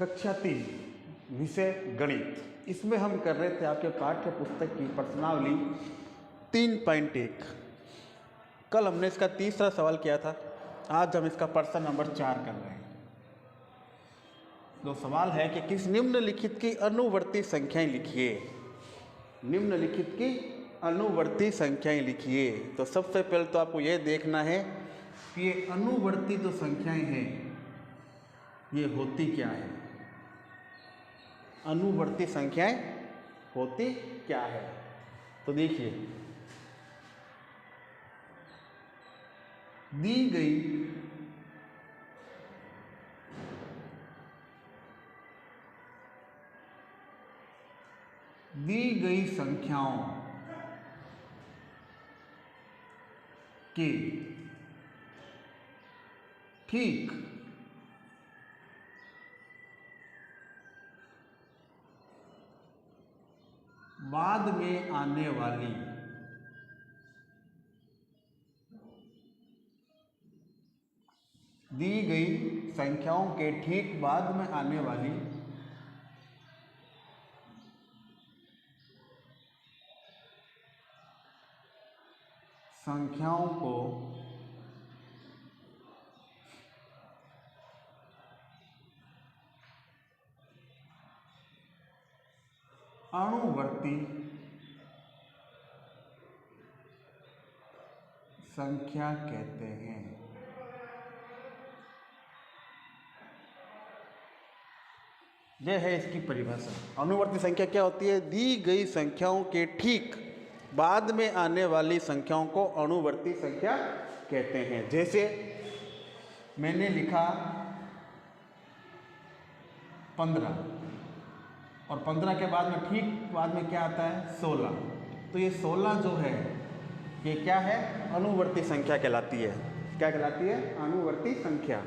कक्षा 3 विषय गणित। इसमें हम कर रहे थे आपके पाठ्य पुस्तक की प्रश्नावली 3.1। कल हमने इसका तीसरा सवाल किया था, आज हम इसका प्रश्न नंबर 4 कर रहे हैं। तो सवाल है कि किस निम्नलिखित की अनुवर्ती संख्याएं लिखिए। निम्नलिखित की अनुवर्ती संख्याएं लिखिए। तो सबसे पहले तो आपको यह देखना है कि ये अनुवर्ती जो संख्याएं हैं ये होती क्या है। अनुवर्ती संख्याएं होती क्या है, तो देखिए दी गई संख्याओं के ठीक बाद में आने वाली दी गई संख्याओं के ठीक बाद में आने वाली संख्याओं को अनुवर्ती संख्या कहते हैं। यह है इसकी परिभाषा। अनुवर्ती संख्या क्या होती है? दी गई संख्याओं के ठीक बाद में आने वाली संख्याओं को अनुवर्ती संख्या कहते हैं। जैसे मैंने लिखा 15 और 15 के बाद में ठीक बाद में क्या आता है? 16। तो ये 16 जो है ये क्या है? अनुवर्ती संख्या कहलाती है। क्या कहलाती है? अनुवर्ती संख्या।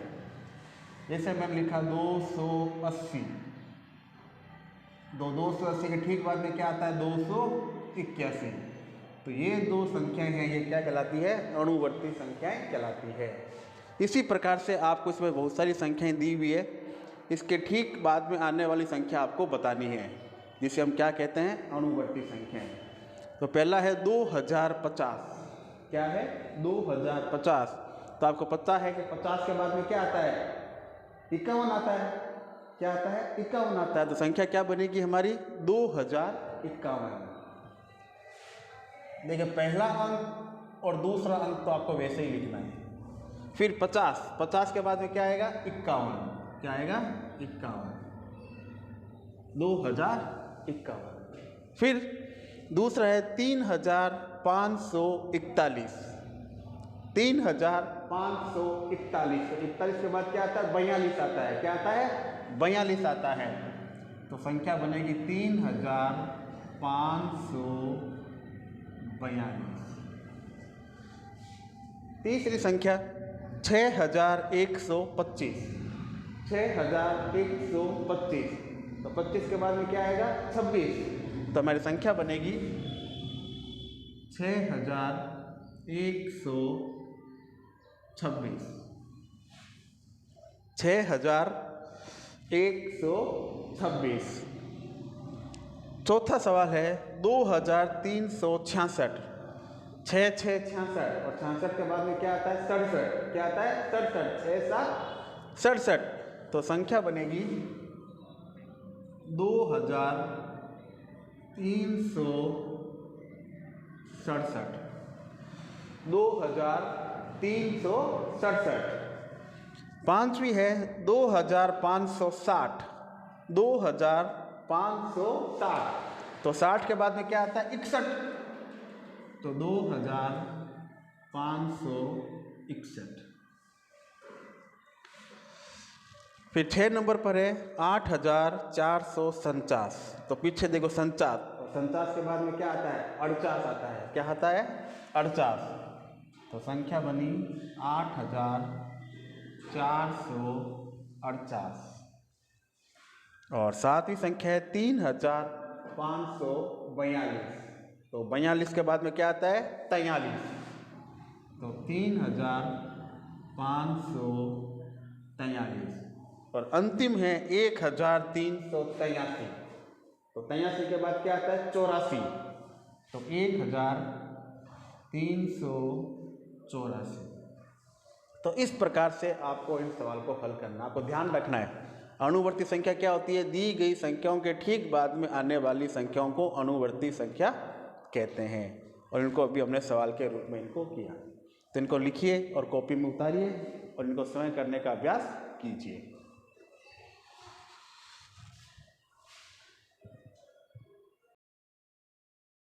जैसे मैंने लिखा 280, 280 के ठीक बाद में क्या आता है? 281। तो ये दो संख्याएं हैं, ये क्या कहलाती है? अनुवर्ती संख्याएं कहलाती है। इसी प्रकार से आपको इसमें बहुत सारी संख्याएं दी हुई है, इसके ठीक बाद में आने वाली संख्या आपको बतानी है, जिसे हम क्या कहते हैं? अनुवर्ती संख्याएं। तो पहला है 2050। क्या है? 2050। तो आपको पता है कि 50 के बाद में क्या आता है? 51 आता है। क्या आता है? 51 आता है। तो संख्या क्या बनेगी हमारी? 2051। देखिए पहला अंक और दूसरा अंक तो आपको वैसे ही लिखना है। फिर 50 के बाद में क्या आएगा? 51। क्या आएगा? 51। 2051। फिर दूसरा है 3541। 3541। तो 41 के बाद क्या आता है? 42 आता है। क्या आता है? 42 आता है। तो संख्या बनेगी 3542। तीसरी संख्या 6125। 6125। तो 25 के बाद में क्या आएगा? 26। तो हमारी संख्या बनेगी 6126। 6126। चौथा सवाल है 2366। 6666 और 66 के बाद में क्या आता है? 67। क्या आता है? 67। 67। तो संख्या बनेगी 2367। 2367। पांचवी है 2560। 2560। तो 60 के बाद में क्या आता है? 61। तो 2561। फिर 6 नंबर पर है 8449। तो पीछे देखो 49, और 49 के बाद में क्या आता है? 48 आता है। क्या आता है? 48। तो संख्या बनी 8448। और सातवीं संख्या है 3542। तो 42 के बाद में क्या आता है? 43। तो 3543। और अंतिम है 1383। तो 83 के बाद क्या आता है 84। तो 1384। तो इस प्रकार से आपको इन सवाल को हल करना, आपको ध्यान रखना है। अनुवर्ती संख्या क्या होती है? दी गई संख्याओं के ठीक बाद में आने वाली संख्याओं को अनुवर्ती संख्या कहते हैं। और इनको अभी हमने सवाल के रूप में इनको किया। तो इनको लिखिए और कॉपी में उतारिए और इनको स्वयं करने का अभ्यास कीजिए।